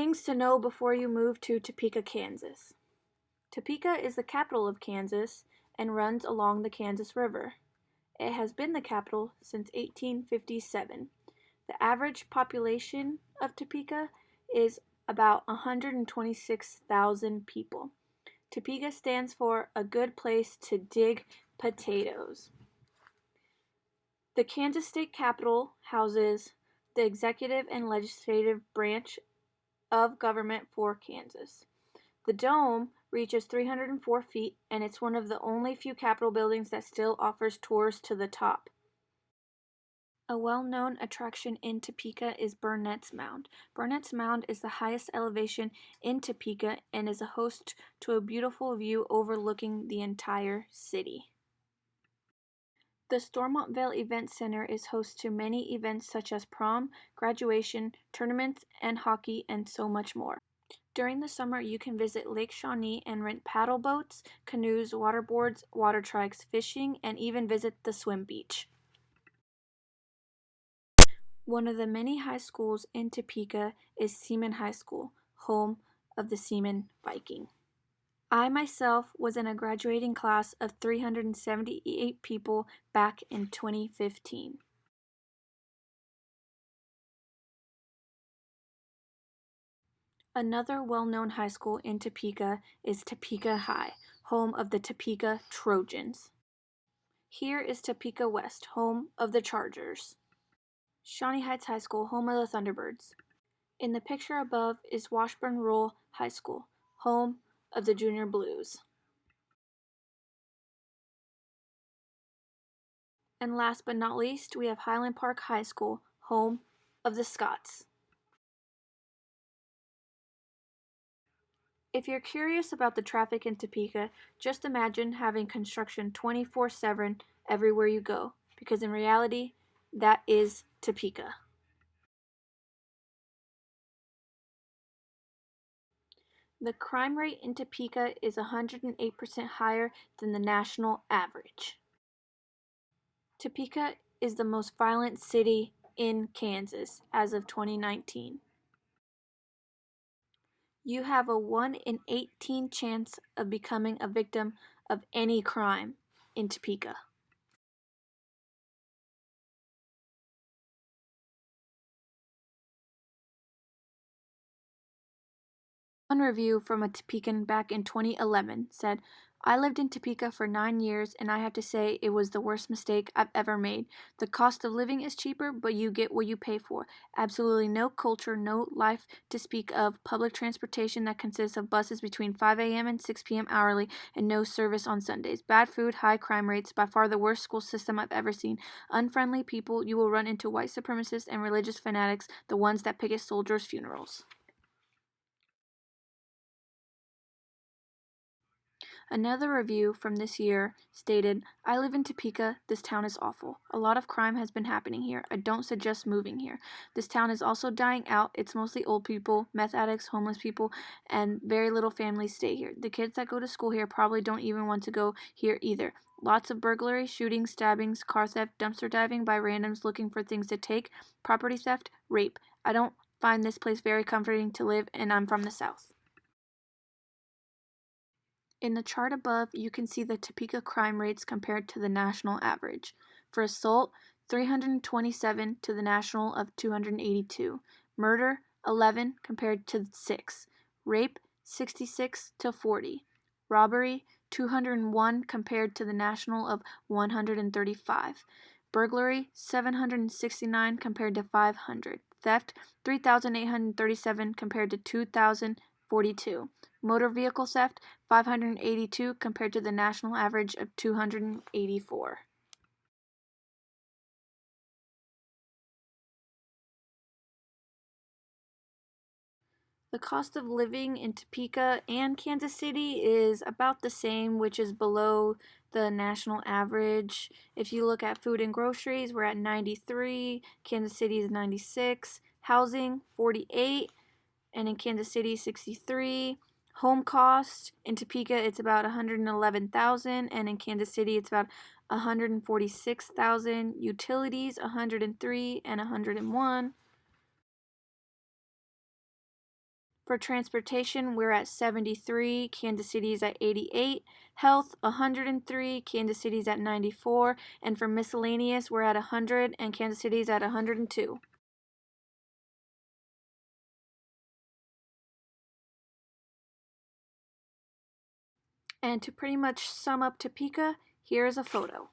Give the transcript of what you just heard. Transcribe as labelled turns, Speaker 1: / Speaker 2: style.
Speaker 1: Things to know before you move to Topeka, Kansas. Topeka is the capital of Kansas and runs along the Kansas River. It has been the capital since 1857. The average population of Topeka is about 126,000 people. Topeka stands for a good place to dig potatoes. The Kansas State Capitol houses the executive and legislative branch of government for Kansas. The dome reaches 304 feet, and it's one of the only few Capitol buildings that still offers tours to the top. A well-known attraction in Topeka is Burnett's Mound. Burnett's Mound is the highest elevation in Topeka and is a host to a beautiful view overlooking the entire city. The Stormontville Event Center is host to many events such as prom, graduation, tournaments, and hockey, and so much more. During the summer, you can visit Lake Shawnee and rent paddle boats, canoes, waterboards, water trikes, fishing, and even visit the swim beach. One of the many high schools in Topeka is Seaman High School, home of the Seaman Viking. I myself was in a graduating class of 378 people back in 2015. Another well-known high school in Topeka is Topeka High, home of the Topeka Trojans. Here is Topeka West, home of the Chargers. Shawnee Heights High School, home of the Thunderbirds. In the picture above is Washburn Rural High School, home of the Junior Blues. And last but not least, we have Highland Park High School, home of the Scots. If you're curious about the traffic in Topeka, just imagine having construction 24/7 everywhere you go, because in reality, that is Topeka. The crime rate in Topeka is 108% higher than the national average. Topeka is the most violent city in Kansas as of 2019. You have a 1 in 18 chance of becoming a victim of any crime in Topeka. One review from a Topekan back in 2011 said, "I lived in Topeka for 9 years and I have to say it was the worst mistake I've ever made. The cost of living is cheaper, but you get what you pay for. Absolutely no culture, no life to speak of, public transportation that consists of buses between 5 a.m. and 6 p.m. hourly, and no service on Sundays. Bad food, high crime rates, by far the worst school system I've ever seen. Unfriendly people, you will run into white supremacists and religious fanatics, the ones that picket soldiers' funerals." Another review from this year stated, "I live in Topeka. This town is awful. A lot of crime has been happening here. I don't suggest moving here. This town is also dying out. It's mostly old people, meth addicts, homeless people, and very little families stay here. The kids that go to school here probably don't even want to go here either. Lots of burglary, shootings, stabbings, car theft, dumpster diving by randoms looking for things to take, property theft, rape. I don't find this place very comforting to live, and I'm from the South." In the chart above, you can see the Topeka crime rates compared to the national average. For assault, 327 to the national of 282. Murder, 11 compared to 6. Rape, 66 to 40. Robbery, 201 compared to the national of 135. Burglary, 769 compared to 500. Theft, 3,837 compared to 2,042. Motor vehicle theft, 582 compared to the national average of 284. The cost of living in Topeka and Kansas City is about the same, which is below the national average. If you look at food and groceries, we're at 93, Kansas City is 96, housing 48, and in Kansas City 63. Home cost in Topeka it's about 111,000, and in Kansas City it's about 146,000. Utilities 103 and 101. For transportation, we're at 73, Kansas City's at 88, health 103, Kansas City's at 94, and for miscellaneous, we're at 100 and Kansas City's at 102. And to pretty much sum up Topeka, here is a photo.